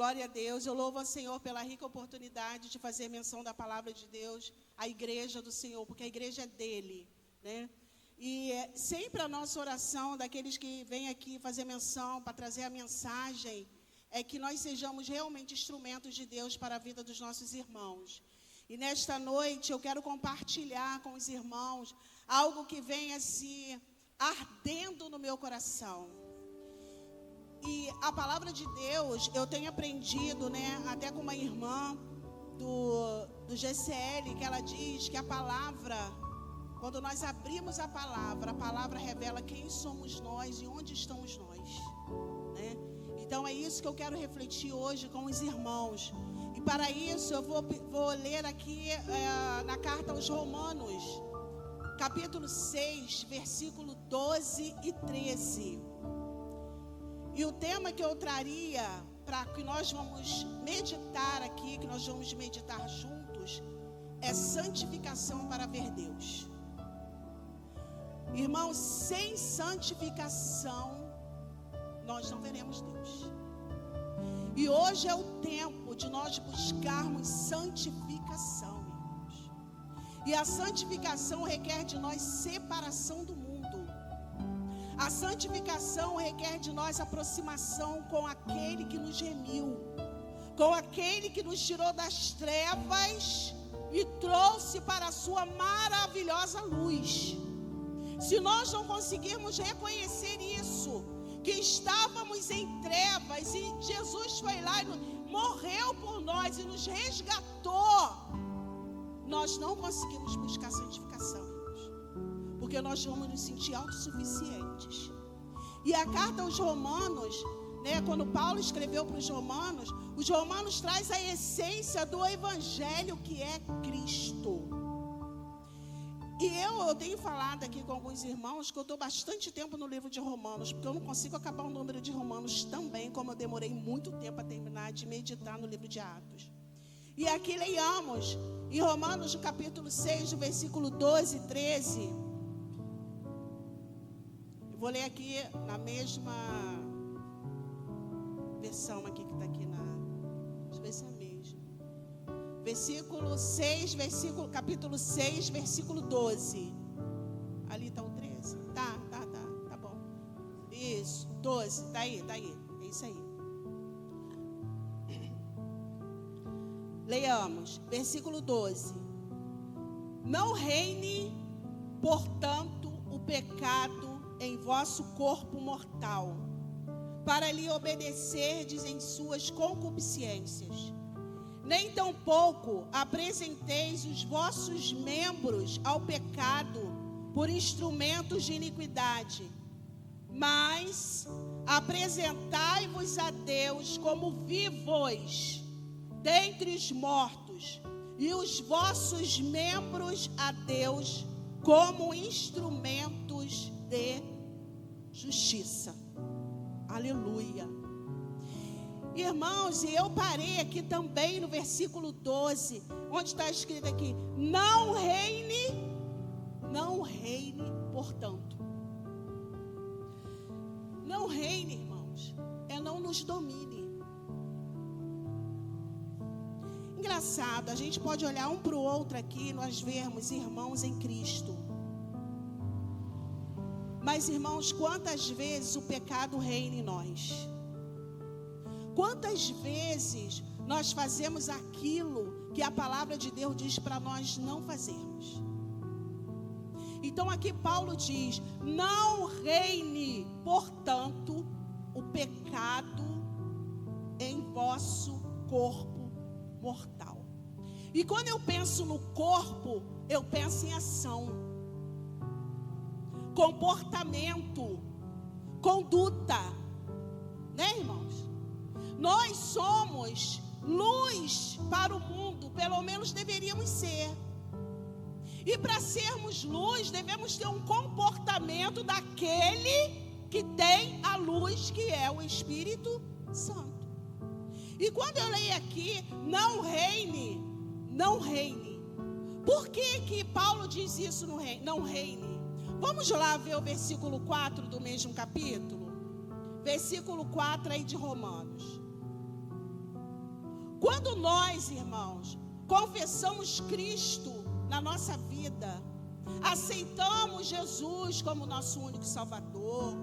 Glória a Deus. Eu louvo ao Senhor pela rica oportunidade de fazer menção da palavra de Deus, a igreja do Senhor, porque a igreja é dele, né? E sempre a nossa oração daqueles que vêm aqui fazer menção, para trazer a mensagem, é que nós sejamos realmente instrumentos de Deus para a vida dos nossos irmãos. E nesta noite eu quero compartilhar com os irmãos algo que vem assim, ardendo no meu coração. E a palavra de Deus, eu tenho aprendido, né, até com uma irmã do GCL, que ela diz que a palavra, quando nós abrimos a palavra revela quem somos nós e onde estamos nós, né? Então é isso que eu quero refletir hoje com os irmãos. E para isso eu vou ler aqui na carta aos Romanos, capítulo 6, versículo 12 e 13. E o tema que eu traria para que nós vamos meditar aqui, que nós vamos meditar juntos, é santificação para ver Deus. Irmãos, sem santificação, nós não veremos Deus. E hoje é o tempo de nós buscarmos santificação, irmãos. E a santificação requer de nós separação do mundo. A santificação requer de nós aproximação com aquele que nos remiu, com aquele que nos tirou das trevas e trouxe para a sua maravilhosa luz. Se nós não conseguirmos reconhecer isso, que estávamos em trevas e Jesus foi lá e morreu por nós e nos resgatou, nós não conseguimos buscar santificação. Porque nós vamos nos sentir autossuficientes. E a carta aos Romanos, né, quando Paulo escreveu para os Romanos traz a essência do evangelho que é Cristo. E eu tenho falado aqui com alguns irmãos que eu estou bastante tempo no livro de Romanos, porque eu não consigo acabar o número de Romanos também, como eu demorei muito tempo a terminar de meditar no livro de Atos. E aqui leiamos em Romanos, no capítulo 6, do versículo 12 e 13. Vou ler aqui na mesma versão aqui que está aqui na... Deixa eu ver se é a mesma. Versículo 6, capítulo 6, versículo 12. Ali está o 13? Tá bom. Isso, 12, tá aí. É isso aí. Leiamos, versículo 12. Não reine, portanto, o pecado em vosso corpo mortal, para lhe obedecerdes em suas concupiscências. Nem tampouco apresenteis os vossos membros ao pecado por instrumentos de iniquidade, mas apresentai-vos a Deus como vivos dentre os mortos, e os vossos membros a Deus como instrumentos de justiça. Aleluia. Irmãos, e eu parei aqui também no versículo 12, onde está escrito aqui: não reine, portanto. Não reine, irmãos, é não nos domine. Engraçado, a gente pode olhar um para o outro aqui e nós vermos irmãos em Cristo. Mas, irmãos, quantas vezes o pecado reina em nós? Quantas vezes nós fazemos aquilo que a palavra de Deus diz para nós não fazermos? Então aqui Paulo diz: não reine, portanto, o pecado em vosso corpo mortal. E quando eu penso no corpo, eu penso em ação, comportamento, conduta, né, irmãos? Nós somos luz para o mundo, pelo menos deveríamos ser. E para sermos luz, devemos ter um comportamento daquele que tem a luz, que é o Espírito Santo. E quando eu leio aqui, não reine. Por que Paulo diz isso, não reine? Vamos lá ver o versículo 4 do mesmo capítulo. Versículo 4 aí de Romanos. Quando nós, irmãos, confessamos Cristo na nossa vida, aceitamos Jesus como nosso único Salvador,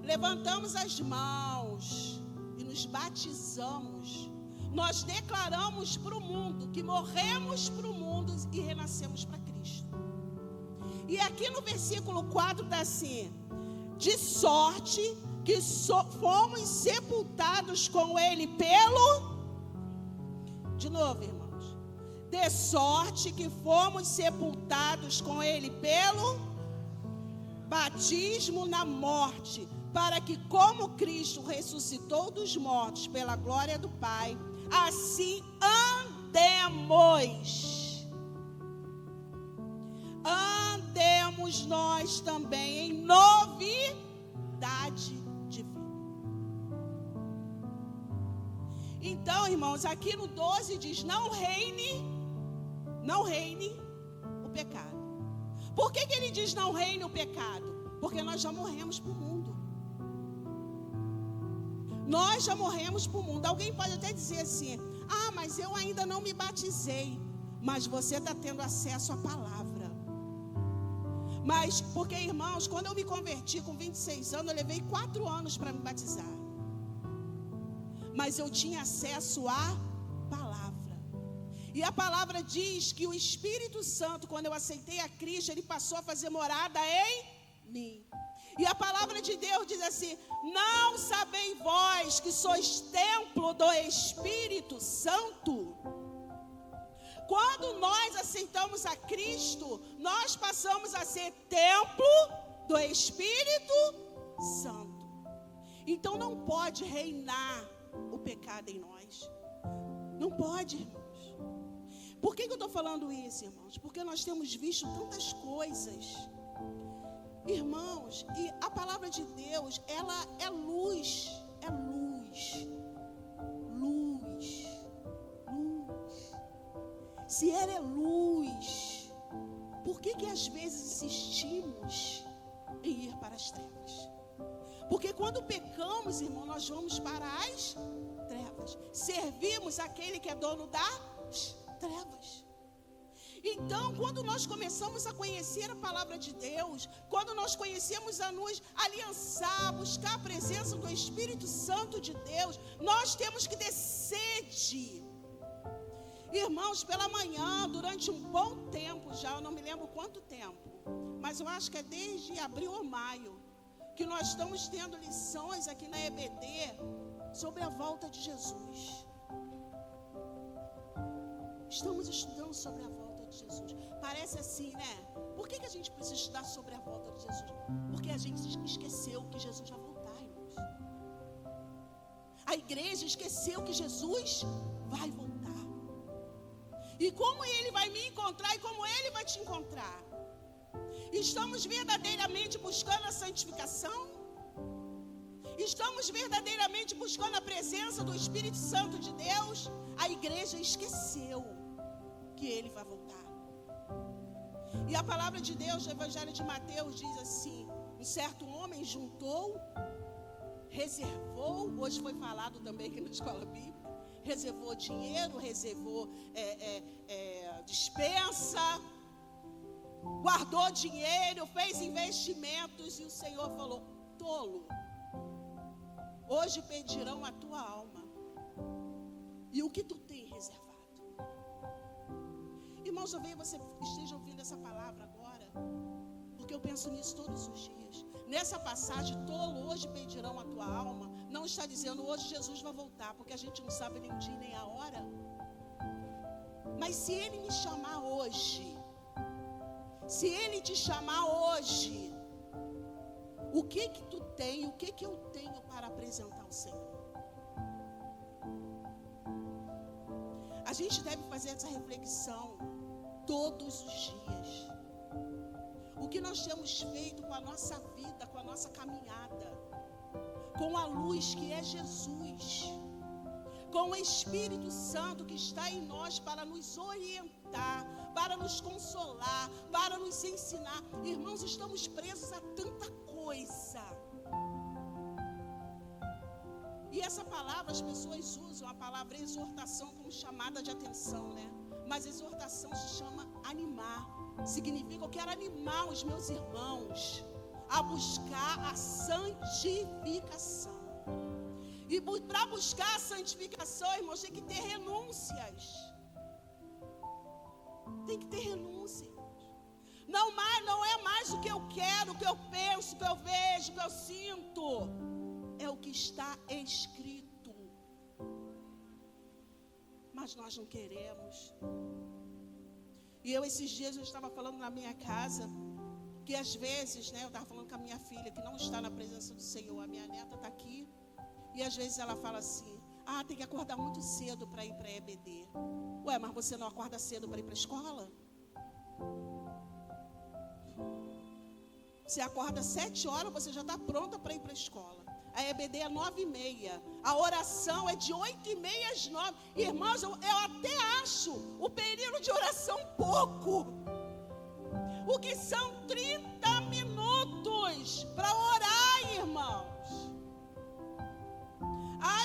levantamos as mãos e nos batizamos, nós declaramos para o mundo que morremos para o mundo e renascemos para Cristo. E aqui no versículo 4 está assim: de sorte que fomos sepultados com Ele pelo... De novo, irmãos. De sorte que fomos sepultados com Ele pelo batismo na morte, para que, como Cristo ressuscitou dos mortos pela glória do Pai, assim andemos nós também em novidade de vida. Então, irmãos, aqui no 12 diz: não reine o pecado. Por que ele diz não reine o pecado? Porque nós já morremos para o mundo. Nós já morremos para o mundo. Alguém pode até dizer assim: ah, mas eu ainda não me batizei. Mas você está tendo acesso à palavra. Mas, porque, irmãos, quando eu me converti com 26 anos, eu levei 4 anos para me batizar. Mas eu tinha acesso à palavra. E a palavra diz que o Espírito Santo, quando eu aceitei a Cristo, ele passou a fazer morada em mim. E a palavra de Deus diz assim: não sabeis vós que sois templo do Espírito Santo? Quando nós aceitamos a Cristo, nós passamos a ser templo do Espírito Santo. Então não pode reinar o pecado em nós. Não pode, irmãos. Por que eu estou falando isso, irmãos? Porque nós temos visto tantas coisas, irmãos, e a palavra de Deus, ela é luz, luz. Se ela é luz, por que às vezes insistimos em ir para as trevas? Porque quando pecamos, irmão, nós vamos para as trevas. Servimos aquele que é dono das trevas. Então, quando nós começamos a conhecer a palavra de Deus, quando nós conhecemos a nos aliançar, buscar a presença do Espírito Santo de Deus, nós temos que ter sede. Irmãos, pela manhã, durante um bom tempo já, eu não me lembro quanto tempo, mas eu acho que é desde abril ou maio, que nós estamos tendo lições aqui na EBD sobre a volta de Jesus. Estamos estudando sobre a volta de Jesus. Parece assim, né? Por que a gente precisa estudar sobre a volta de Jesus? Porque a gente esqueceu que Jesus vai voltar, irmãos. A igreja esqueceu que Jesus vai voltar. E como Ele vai me encontrar e como Ele vai te encontrar? Estamos verdadeiramente buscando a santificação? Estamos verdadeiramente buscando a presença do Espírito Santo de Deus? A igreja esqueceu que Ele vai voltar. E a palavra de Deus, no Evangelho de Mateus, diz assim: um certo homem juntou, reservou, hoje foi falado também aqui na escola bíblica, reservou dinheiro, reservou despensa, guardou dinheiro, fez investimentos, e o Senhor falou: tolo, hoje pedirão a tua alma. E o que tu tem reservado? Irmãos, eu vejo você esteja ouvindo essa palavra agora, porque eu penso nisso todos os dias. Nessa passagem, tolo, hoje pedirão a tua alma, não está dizendo hoje Jesus vai voltar, porque a gente não sabe nem o dia nem a hora. Mas se Ele me chamar hoje, se Ele te chamar hoje, o que tu tem, o que eu tenho para apresentar ao Senhor? A gente deve fazer essa reflexão todos os dias. O que nós temos feito com a nossa vida, com a nossa caminhada, com a luz que é Jesus, com o Espírito Santo que está em nós para nos orientar, para nos consolar, para nos ensinar. Irmãos, estamos presos a tanta coisa. E essa palavra, as pessoas usam a palavra exortação como chamada de atenção, né? Mas exortação se chama animar. Significa eu quero animar os meus irmãos a buscar a santificação. E para buscar a santificação, irmãos, tem que ter renúncias. Tem que ter renúncia. Não é mais o que eu quero, o que eu penso, o que eu vejo, o que eu sinto. É o que está escrito. Mas nós não queremos. E esses dias eu estava falando na minha casa, que às vezes, né, eu estava falando com a minha filha, que não está na presença do Senhor, a minha neta está aqui, e às vezes ela fala assim, tem que acordar muito cedo para ir para a EBD. Ué, mas você não acorda cedo para ir para a escola? Você acorda 7 horas, você já está pronta para ir para a escola. A EBD é 9h30. A oração é de 8h30 às 9h. Irmãos, eu até acho o período de oração pouco. O que são 30 minutos para orar, irmãos.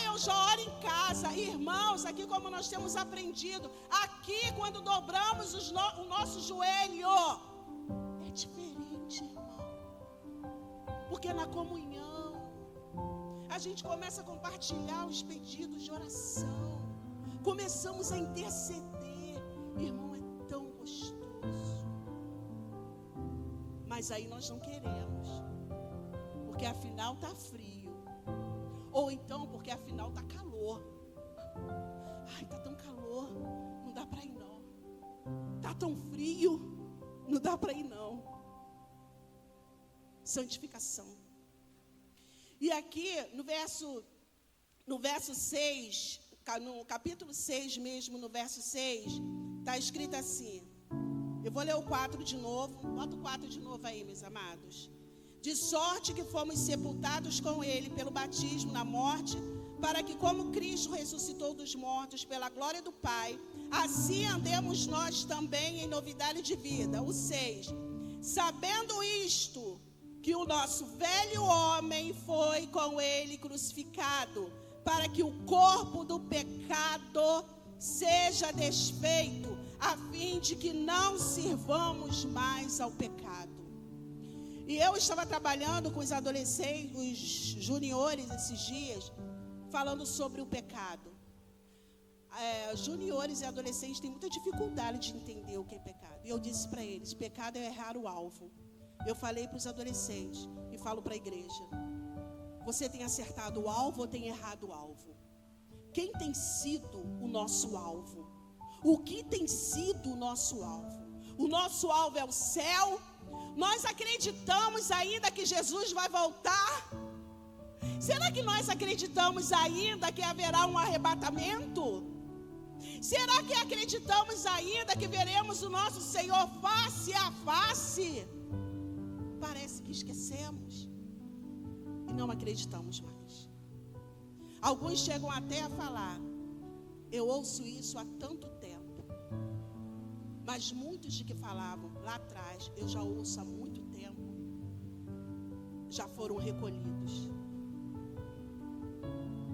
Eu já oro em casa. Irmãos, aqui como nós temos aprendido, aqui quando dobramos o nosso joelho, é diferente, irmão. Porque na comunhão, a gente começa a compartilhar os pedidos de oração. Começamos a interceder. Irmão, é tão gostoso. Mas aí nós não queremos. Porque afinal está frio. Ou então porque afinal está calor. Está tão calor. Não dá para ir não. Está tão frio. Não dá para ir não. Santificação. E aqui no verso 6, no capítulo 6 mesmo, no verso 6, está escrito assim. Eu vou ler o 4 de novo. Bota o 4 de novo aí, meus amados. De sorte que fomos sepultados com ele pelo batismo na morte, para que como Cristo ressuscitou dos mortos pela glória do Pai, assim andemos nós também em novidade de vida. O 6. Sabendo isto, que o nosso velho homem foi com ele crucificado, para que o corpo do pecado seja desfeito, a fim de que não sirvamos mais ao pecado. E eu estava trabalhando com os adolescentes, os juniores esses dias, falando sobre o pecado. Juniores e adolescentes têm muita dificuldade de entender o que é pecado. E eu disse para eles, pecado é errar o alvo. Eu falei para os adolescentes e falo para a igreja. Você tem acertado o alvo ou tem errado o alvo? Quem tem sido o nosso alvo? O que tem sido o nosso alvo? O nosso alvo é o céu? Nós acreditamos ainda que Jesus vai voltar? Será que nós acreditamos ainda que haverá um arrebatamento? Será que acreditamos ainda que veremos o nosso Senhor face a face? Parece que esquecemos e não acreditamos mais. Alguns chegam até a falar, eu ouço isso há tanto tempo. Mas muitos de que falavam lá atrás, eu já ouço há muito tempo, já foram recolhidos.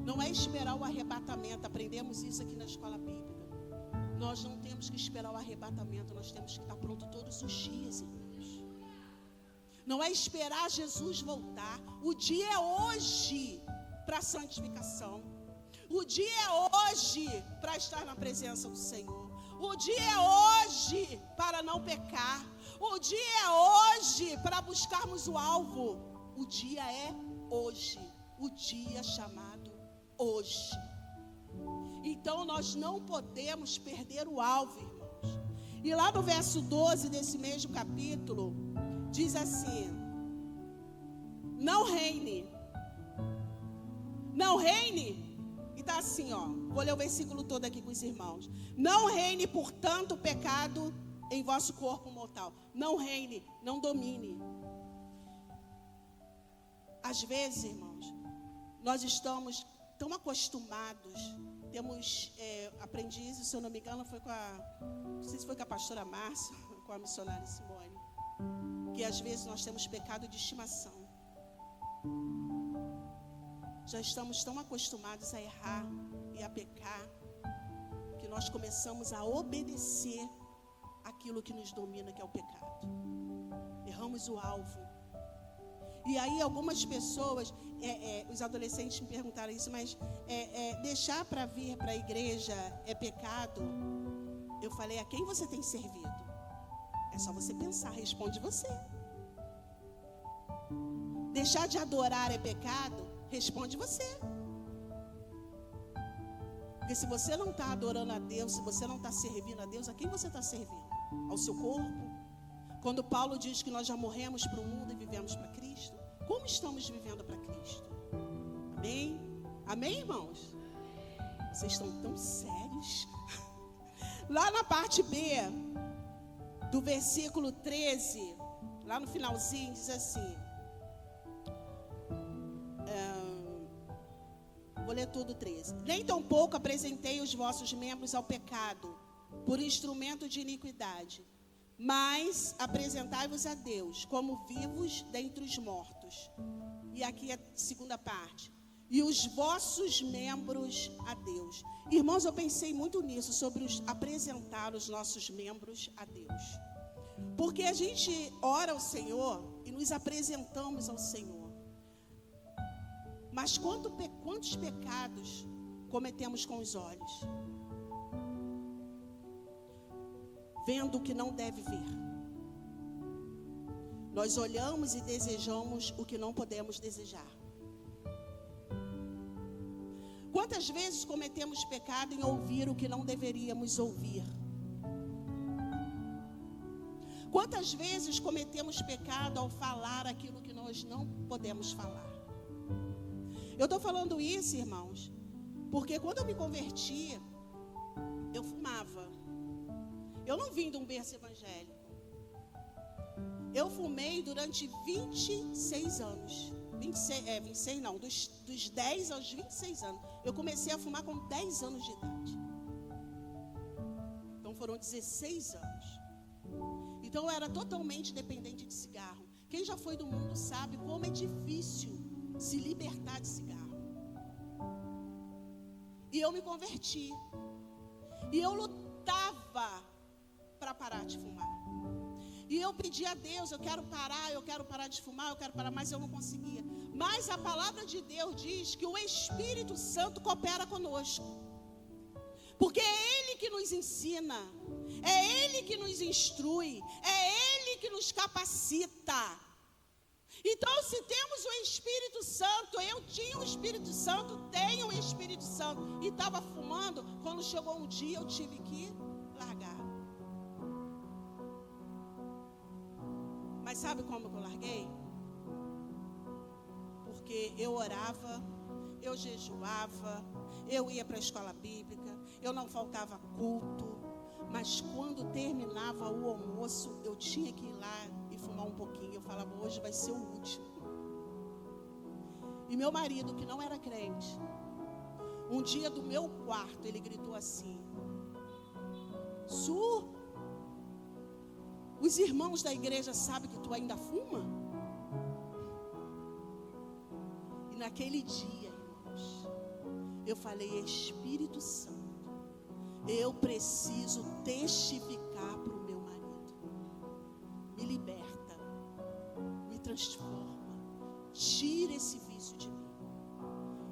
Não é esperar o arrebatamento, aprendemos isso aqui na escola bíblica. Nós não temos que esperar o arrebatamento, nós temos que estar pronto todos os dias, irmãos. Não é esperar Jesus voltar, o dia é hoje para a santificação. O dia é hoje para estar na presença do Senhor. O dia é hoje para não pecar. O dia é hoje para buscarmos o alvo. O dia é hoje. O dia chamado hoje. Então nós não podemos perder o alvo, irmãos. E lá no verso 12 desse mesmo capítulo, diz assim: não reine. Não reine. E está assim, vou ler o versículo todo aqui com os irmãos. Não reine, portanto, o pecado em vosso corpo mortal. Não reine, não domine. Às vezes, irmãos, nós estamos tão acostumados. Temos aprendizes, se eu não me engano, não sei se foi com a pastora Márcia, com a missionária Simone, que às vezes nós temos pecado de estimação. já estamos tão acostumados a errar e a pecar, que nós começamos a obedecer aquilo que nos domina, que é o pecado. Erramos o alvo. E aí algumas pessoas, os adolescentes me perguntaram isso, mas deixar para vir para a igreja é pecado? Eu falei, a quem você tem servido? É só você pensar, responde você. Deixar de adorar é pecado? Responde você. Porque se você não está adorando a Deus, se você não está servindo a Deus, a quem você está servindo? Ao seu corpo? Quando Paulo diz que nós já morremos para o mundo e vivemos para Cristo, como estamos vivendo para Cristo? Amém? Amém, irmãos? Vocês estão tão sérios? Lá na parte B, do versículo 13, lá no finalzinho, diz assim, vou ler tudo 13. Nem tampouco apresentei os vossos membros ao pecado, por instrumento de iniquidade, mas apresentai-vos a Deus, como vivos dentre os mortos. E aqui é a segunda parte. E os vossos membros a Deus. Irmãos, eu pensei muito nisso, sobre apresentar os nossos membros a Deus. Porque a gente ora ao Senhor e nos apresentamos ao Senhor. Mas quantos pecados cometemos com os olhos? Vendo o que não deve ver. Nós olhamos e desejamos o que não podemos desejar. Quantas vezes cometemos pecado em ouvir o que não deveríamos ouvir? Quantas vezes cometemos pecado ao falar aquilo que nós não podemos falar? Eu estou falando isso, irmãos, porque quando eu me converti, eu fumava. Eu não vim de um berço evangélico. Eu fumei durante 26 anos. 26 não, dos 10 aos 26 anos. Eu comecei a fumar com 10 anos de idade. Então foram 16 anos. Então eu era totalmente dependente de cigarro. Quem já foi do mundo sabe como é difícil se libertar de cigarro. E eu me converti. E eu lutava para parar de fumar. E eu pedi a Deus, eu quero parar de fumar, eu quero parar, mas eu não conseguia. Mas a palavra de Deus diz que o Espírito Santo coopera conosco. Porque é Ele que nos ensina, é Ele que nos instrui, é Ele que nos capacita. Então, se temos o Espírito Santo, eu tinha o Espírito Santo, tenho o Espírito Santo, e estava fumando, quando chegou um dia eu tive que largar. Mas sabe como que eu larguei? Porque eu orava, eu jejuava, eu ia para a escola bíblica, eu não faltava culto, mas quando terminava o almoço, eu tinha que ir lá e fumar um pouquinho. Eu falava, hoje vai ser o último. E meu marido, que não era crente, um dia do meu quarto, ele gritou assim, Su, os irmãos da igreja sabem que tu ainda fuma? E naquele dia, irmãos, eu falei, Espírito Santo, eu preciso testificar para o meu marido. Me liberta, me transforma, tira esse vício de mim.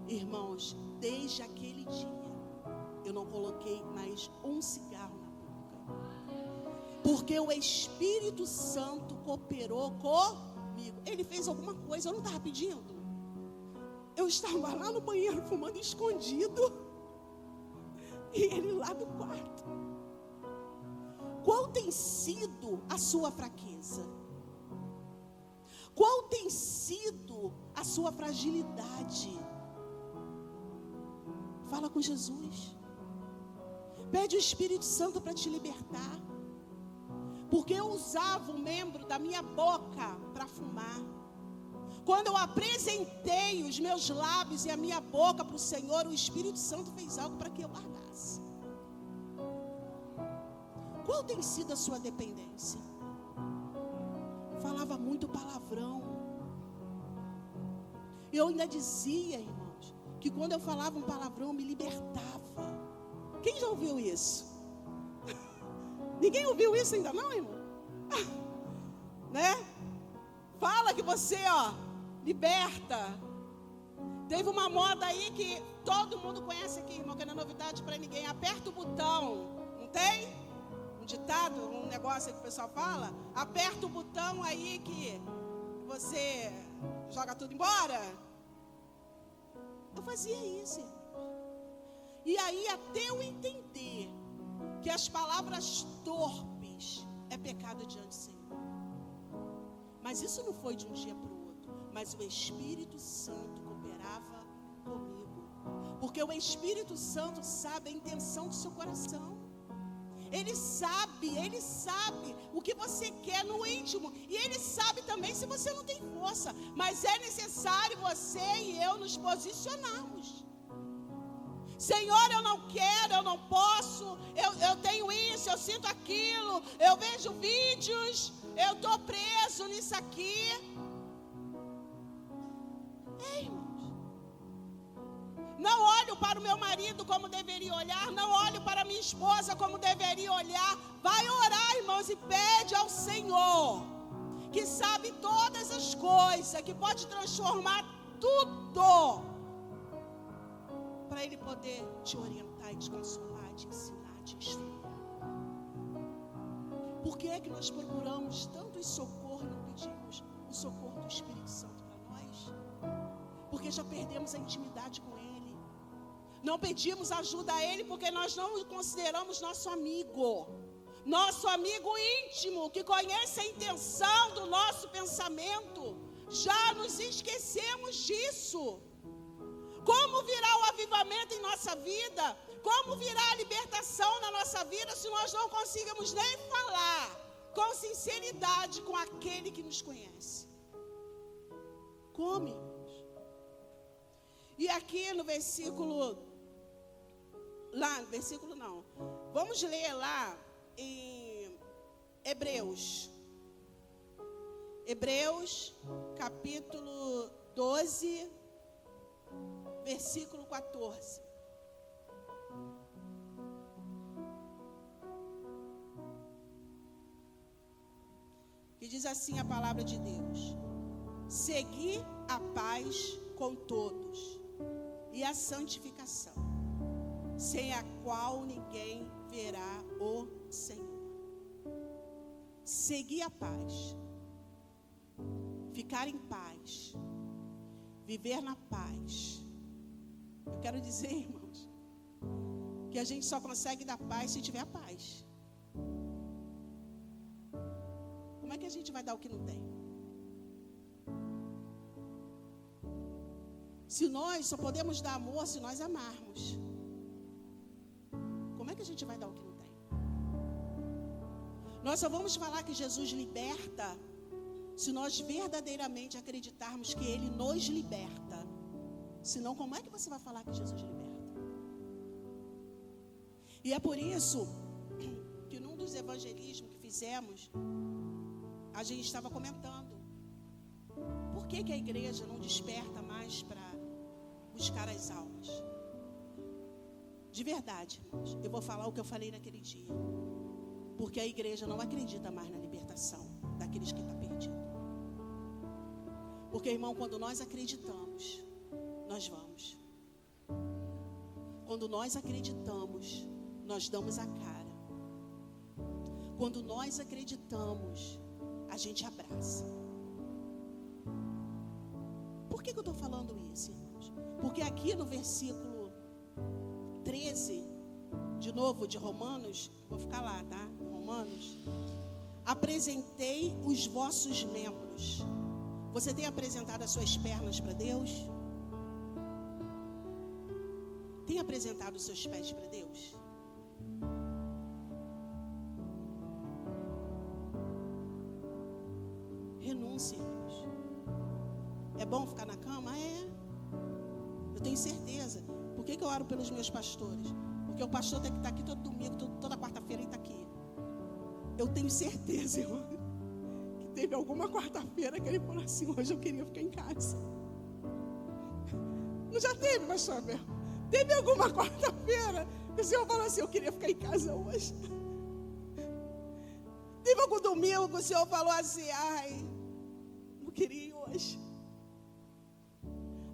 Irmãos, desde aquele dia, eu não coloquei mais um cigarro na boca. Porque o Espírito Santo cooperou comigo. Ele fez alguma coisa, eu não estava pedindo. Eu estava lá no banheiro fumando escondido. E ele lá do quarto. Qual tem sido a sua fraqueza? Qual tem sido a sua fragilidade? Fala com Jesus. Pede o Espírito Santo para te libertar. Porque eu usava o membro da minha boca para fumar. Quando eu apresentei os meus lábios e a minha boca para o Senhor, o Espírito Santo fez algo para que eu largasse. Qual tem sido a sua dependência? Falava muito palavrão. Eu ainda dizia, irmãos, que quando eu falava um palavrão me libertava. Quem já ouviu isso? Ninguém ouviu isso ainda não, irmão? Né? Fala que você, liberta. Teve uma moda aí que todo mundo conhece aqui, irmão, que não é novidade para ninguém. Aperta o botão, não tem? Um ditado, um negócio aí que o pessoal fala. Aperta o botão aí que você joga tudo embora. Eu fazia isso, irmão. E aí, até eu entender que as palavras torpes é pecado diante do Senhor. Mas isso não foi de um dia para o outro. Mas o Espírito Santo cooperava comigo. Porque o Espírito Santo sabe a intenção do seu coração. Ele sabe o que você quer no íntimo. E Ele sabe também se você não tem força. Mas é necessário você e eu nos posicionarmos. Senhor, eu não quero, eu não posso, eu tenho isso, eu sinto aquilo, eu vejo vídeos, eu estou preso nisso aqui. Ei, irmãos, não olho para o meu marido como deveria olhar, não olho para a minha esposa como deveria olhar. Vai orar, irmãos, e pede ao Senhor, que sabe todas as coisas, que pode transformar tudo, para Ele poder te orientar e te consolar, te ensinar, te instruir. Por que é que nós procuramos tanto esse socorro e não pedimos o socorro do Espírito Santo para nós? Porque já perdemos a intimidade com Ele. Não pedimos ajuda a Ele porque nós não o consideramos nosso amigo íntimo, que conhece a intenção do nosso pensamento. Já nos esquecemos disso. Como virá o avivamento em nossa vida? Como virá a libertação na nossa vida se nós não conseguimos nem falar com sinceridade com aquele que nos conhece? Como, irmãos? E aqui no versículo, vamos ler lá em Hebreus capítulo 12, versículo 14. Que diz assim a palavra de Deus: segui a paz com todos e a santificação, sem a qual ninguém verá o Senhor. Seguir a paz, ficar em paz, viver na paz. Eu quero dizer, irmãos, que a gente só consegue dar paz se tiver a paz. Como é que a gente vai dar o que não tem? Se nós só podemos dar amor se nós amarmos, como é que a gente vai dar o que não tem? Nós só vamos falar que Jesus liberta se nós verdadeiramente acreditarmos que Ele nos liberta. Senão, como é que você vai falar que Jesus liberta? E é por isso que num dos evangelismos que fizemos, a gente estava comentando: por que a igreja não desperta mais para buscar as almas? De verdade, irmãos, eu vou falar o que eu falei naquele dia. Porque a igreja não acredita mais na libertação daqueles que estão perdidos. Porque, irmão, quando nós acreditamos, nós vamos. Quando nós acreditamos, nós damos a cara. Quando nós acreditamos, a gente abraça. Por que eu estou falando isso, irmãos? Porque aqui no versículo 13, de novo, de Romanos, vou ficar lá, tá? Romanos. Apresentei os vossos membros. Você tem apresentado as suas pernas para Deus? Tem apresentado os seus pés para Deus? Renúncia, irmãos. É bom ficar na cama? É. Eu tenho certeza. Por que eu oro pelos meus pastores? Porque o pastor tem que estar aqui todo domingo, toda quarta-feira ele está aqui. Eu tenho certeza, irmão, que teve alguma quarta-feira que ele falou assim: hoje eu queria ficar em casa. Não já teve, pastor Abel? Teve alguma quarta-feira que o Senhor falou assim, eu queria ficar em casa hoje? Teve algum domingo que o Senhor falou assim, ai, não queria ir hoje?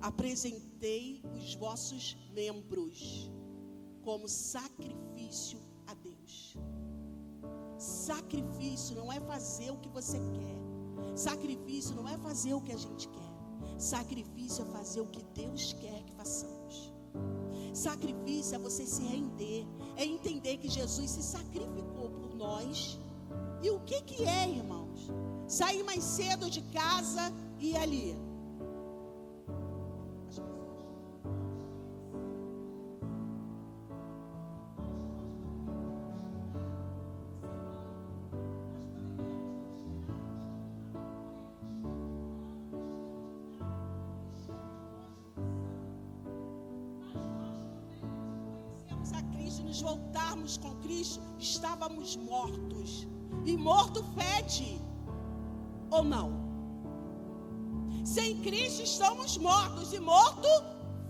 Apresentei os vossos membros como sacrifício a Deus. Sacrifício não é fazer o que você quer. Sacrifício não é fazer o que a gente quer. Sacrifício é fazer o que Deus quer que façamos. Sacrifício é você se render, é entender que Jesus se sacrificou por nós. E o que é, irmãos? Sair mais cedo de casa e ir ali. Nos voltarmos com Cristo, estávamos mortos. E morto fede, ou não? Sem Cristo estamos mortos, e morto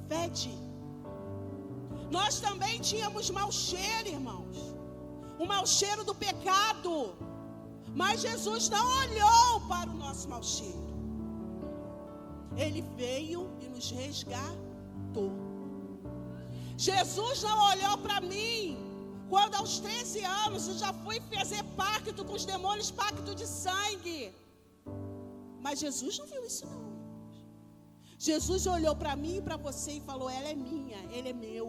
fede. Nós também tínhamos mau cheiro, irmãos. O mau cheiro do pecado. Mas Jesus não olhou para o nosso mau cheiro. Ele veio e nos resgatou. Jesus não olhou para mim quando aos 13 anos eu já fui fazer pacto com os demônios, pacto de sangue. Mas Jesus não viu isso não. Jesus olhou para mim e para você e falou, ela é minha, ele é meu.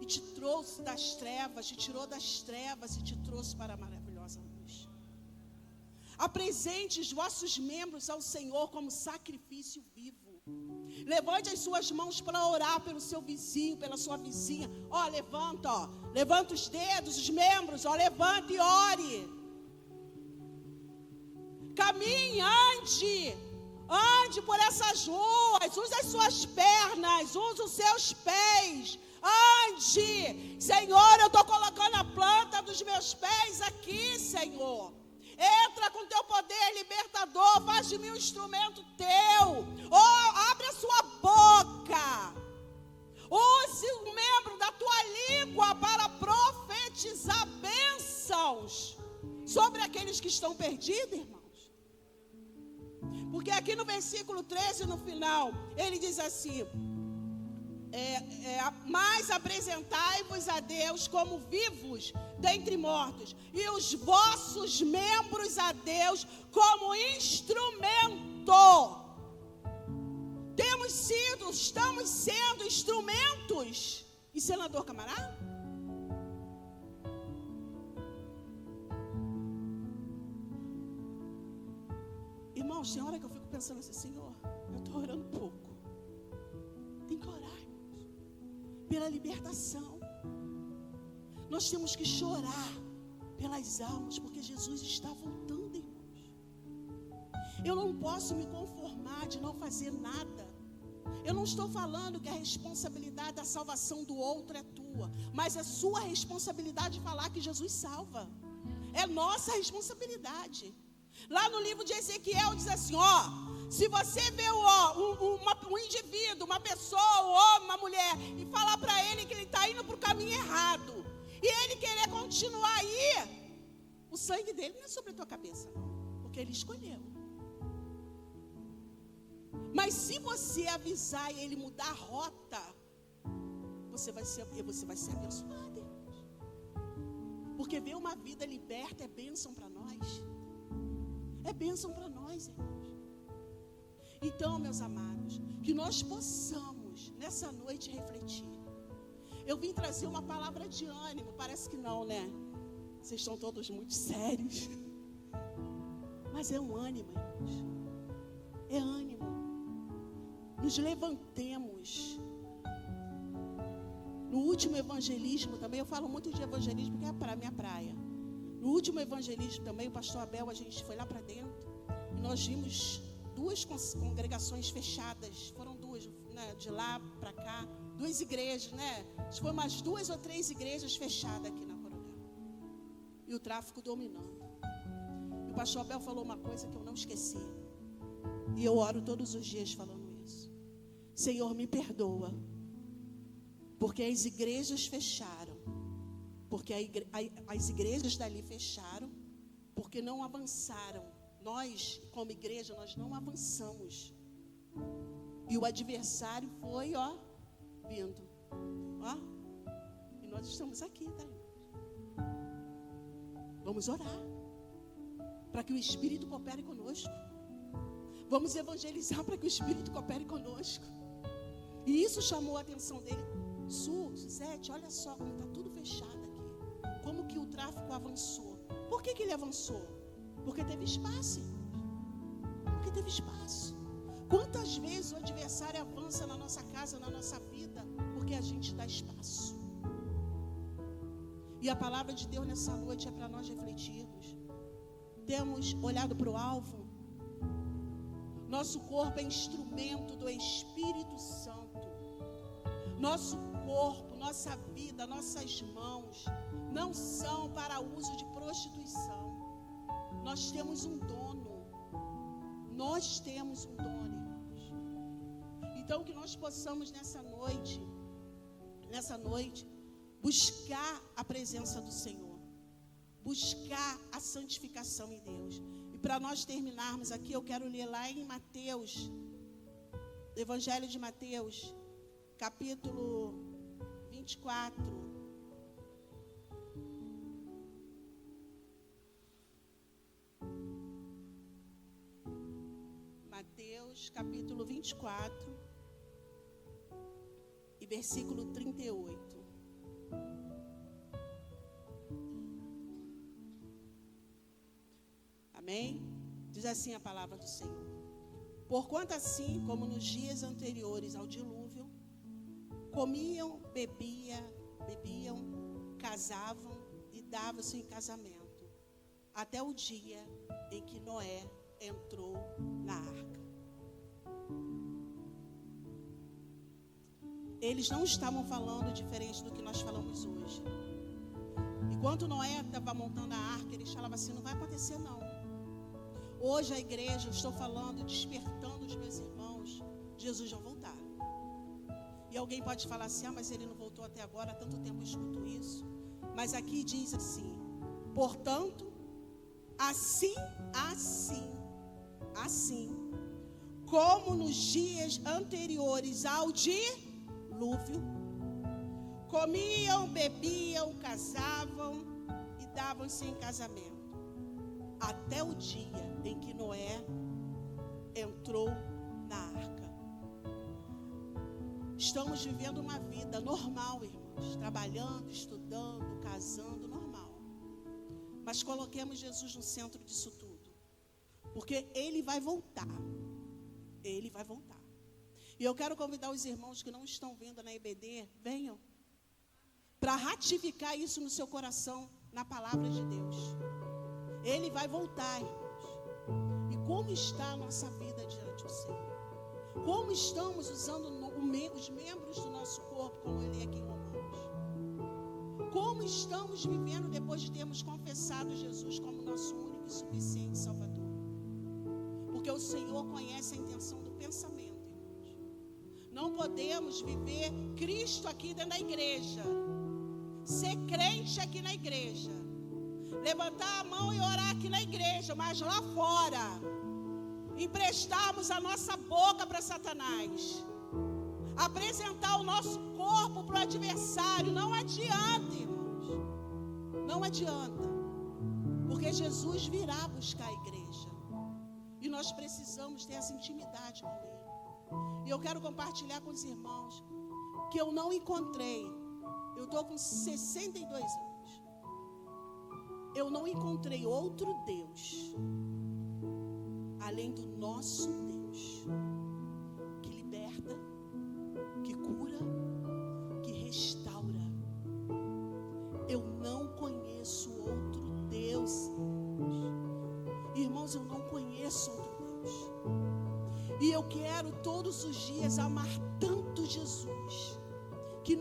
E te trouxe das trevas, te tirou das trevas e te trouxe para a maravilhosa luz. Apresente os vossos membros ao Senhor como sacrifício vivo. Levante as suas mãos para orar pelo seu vizinho, pela sua vizinha. Levanta os dedos, os membros, levanta e ore. Caminhe, ande por essas ruas, use as suas pernas, use os seus pés. Ande, Senhor, eu estou colocando a planta dos meus pés aqui, Senhor. Entra com teu poder libertador, faz de mim um instrumento teu. Abre a sua boca. Use um membro da tua língua para profetizar bênçãos sobre aqueles que estão perdidos, irmãos. Porque aqui no versículo 13, no final, ele diz assim: mas apresentai-vos a Deus como vivos dentre mortos, e os vossos membros a Deus como instrumento. Estamos sendo instrumentos. E senador Camará? Irmãos, tem hora que eu fico pensando assim, Senhor, eu estou orando pouco. Tem que orar, irmãos, pela libertação. Nós temos que chorar pelas almas, porque Jesus está voltando, irmãos. Eu não posso me conformar de não fazer nada. Eu não estou falando que a responsabilidade da salvação do outro é tua, mas é sua responsabilidade falar que Jesus salva. É nossa responsabilidade. Lá no livro de Ezequiel diz assim, se você vê um indivíduo, uma pessoa, um homem, uma mulher, e falar para ele que ele está indo para o caminho errado, e ele querer continuar aí, o sangue dele não é sobre a tua cabeça, não, porque ele escolheu. Mas se você avisar e ele mudar a rota, você vai ser abençoado, irmãos. Porque ver uma vida liberta é bênção para nós. É bênção para nós, irmãos. Então, meus amados, que nós possamos nessa noite refletir. Eu vim trazer uma palavra de ânimo. Parece que não, né? Vocês estão todos muito sérios. Mas é um ânimo, irmãos. É ânimo. Nos levantemos. No último evangelismo também, eu falo muito de evangelismo, porque é a minha praia. No último evangelismo também, o pastor Abel, a gente foi lá para dentro. E nós vimos 2 congregações fechadas. Foram 2, né, de lá para cá. 2 igrejas, né? Foi umas 2 ou 3 igrejas fechadas aqui na Coronel. E o tráfico dominando. E o pastor Abel falou uma coisa que eu não esqueci. E eu oro todos os dias falando isso. Senhor, me perdoa, porque as igrejas fecharam, porque as igrejas dali fecharam, porque não avançaram. Nós, como igreja, nós não avançamos. E o adversário foi, vindo. E nós estamos aqui, tá? Vamos orar, para que o Espírito coopere conosco. Vamos evangelizar para que o Espírito coopere conosco. E isso chamou a atenção dele. Suzete, olha só como está tudo fechado aqui. Como que o tráfico avançou? Por que ele avançou? Porque teve espaço. Porque teve espaço. Quantas vezes o adversário avança na nossa casa, na nossa vida? Porque a gente dá espaço. E a palavra de Deus nessa noite é para nós refletirmos. Temos olhado para o alvo. Nosso corpo é instrumento do Espírito Santo. Nosso corpo, nossa vida, nossas mãos não são para uso de prostituição. Nós temos um dono. Nós temos um dono, irmãos. Então que nós possamos nessa noite, buscar a presença do Senhor. Buscar a santificação em Deus. E para nós terminarmos aqui, eu quero ler lá em Mateus, Evangelho de Mateus, capítulo 24. Mateus, capítulo 24, e versículo 38. Amém? Diz assim a palavra do Senhor. Porquanto assim como nos dias anteriores ao dilúvio, comiam, bebiam, casavam e davam-se em casamento, até o dia em que Noé entrou na arca. Eles não estavam falando diferente do que nós falamos hoje. Enquanto Noé estava montando a arca, eles falavam assim, não vai acontecer não. Hoje a igreja, eu estou falando, despertando os meus irmãos, Jesus já voltar. E alguém pode falar assim, mas ele não voltou até agora, há tanto tempo eu escuto isso. Mas aqui diz assim, portanto, assim, como nos dias anteriores ao dilúvio, comiam, bebiam, casavam e davam-se em casamento, até o dia em que Noé entrou na arca. Estamos vivendo uma vida normal, irmãos, trabalhando, estudando, casando, normal. Mas coloquemos Jesus no centro disso tudo, porque Ele vai voltar. Ele vai voltar. E eu quero convidar os irmãos que não estão vindo na EBD, venham, para ratificar isso no seu coração, na palavra de Deus. Ele vai voltar, irmãos. E como está a nossa vida diante do Senhor? Como estamos usando os membros do nosso corpo, como eu li aqui em Romanos? Como estamos vivendo depois de termos confessado Jesus como nosso único e suficiente Salvador? Porque o Senhor conhece a intenção do pensamento, irmãos. Não podemos viver Cristo aqui dentro da igreja, ser crente aqui na igreja, levantar a mão e orar aqui na igreja, mas lá fora emprestarmos a nossa boca para Satanás, apresentar o nosso corpo para o adversário. Não adianta, irmãos, não adianta, porque Jesus virá buscar a igreja e nós precisamos ter essa intimidade com Ele. E eu quero compartilhar com os irmãos que eu não encontrei, eu estou com 62 anos, eu não encontrei outro Deus além do nosso Deus, que liberta, que cura, que restaura. Eu não conheço outro Deus, irmãos, eu não conheço outro Deus. E eu quero todos os dias amar tanto Jesus, que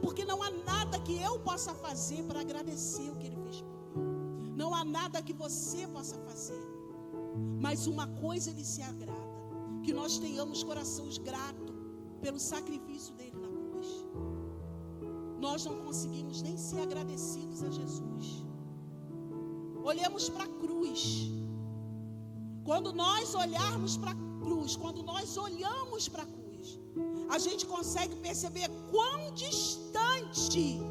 porque não há nada que eu possa fazer para agradecer o que Ele fez por mim. Não há nada que você possa fazer. Mas uma coisa Ele se agrada, que nós tenhamos corações gratos, pelo sacrifício dele na cruz. Nós não conseguimos nem ser agradecidos a Jesus. Olhemos para a cruz. Quando nós olharmos para a cruz, quando nós olhamos para a cruz, a gente consegue perceber quão distante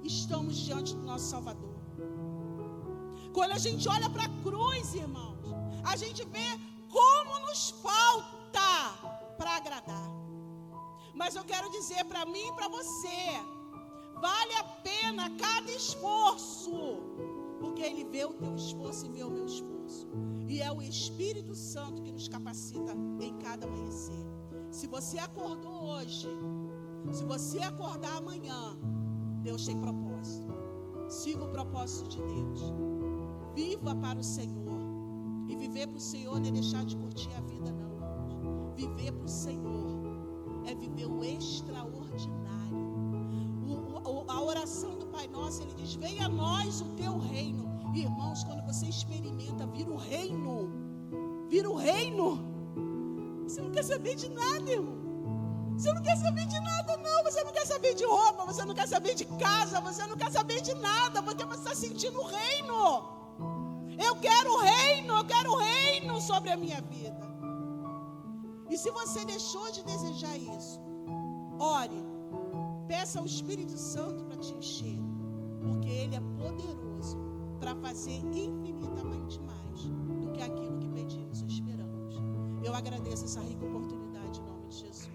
estamos diante do nosso Salvador. Quando a gente olha para a cruz, irmãos, a gente vê como nos falta para agradar. Mas eu quero dizer para mim e para você, vale a pena cada esforço, porque Ele vê o teu esforço e vê o meu esforço. E é o Espírito Santo que nos capacita em cada amanhecer. Se você acordou hoje, se você acordar amanhã, Deus tem propósito. Siga o propósito de Deus. Viva para o Senhor. E viver para o Senhor não é deixar de curtir a vida, não. Viver para o Senhor é viver o extraordinário. A oração do Pai Nosso, ele diz: venha a nós o teu reino. Irmãos, quando você experimenta vir o reino, você não quer saber de nada, irmão. Você não quer saber de nada, não. Você não quer saber de roupa, você não quer saber de casa, você não quer saber de nada, porque você está sentindo o reino. Eu quero o reino sobre a minha vida. E se você deixou de desejar isso, ore, peça ao Espírito Santo para te encher, porque Ele é poderoso para fazer infinitamente mais do que aquilo que pedimos ou esperamos. Eu agradeço essa rica oportunidade em nome de Jesus.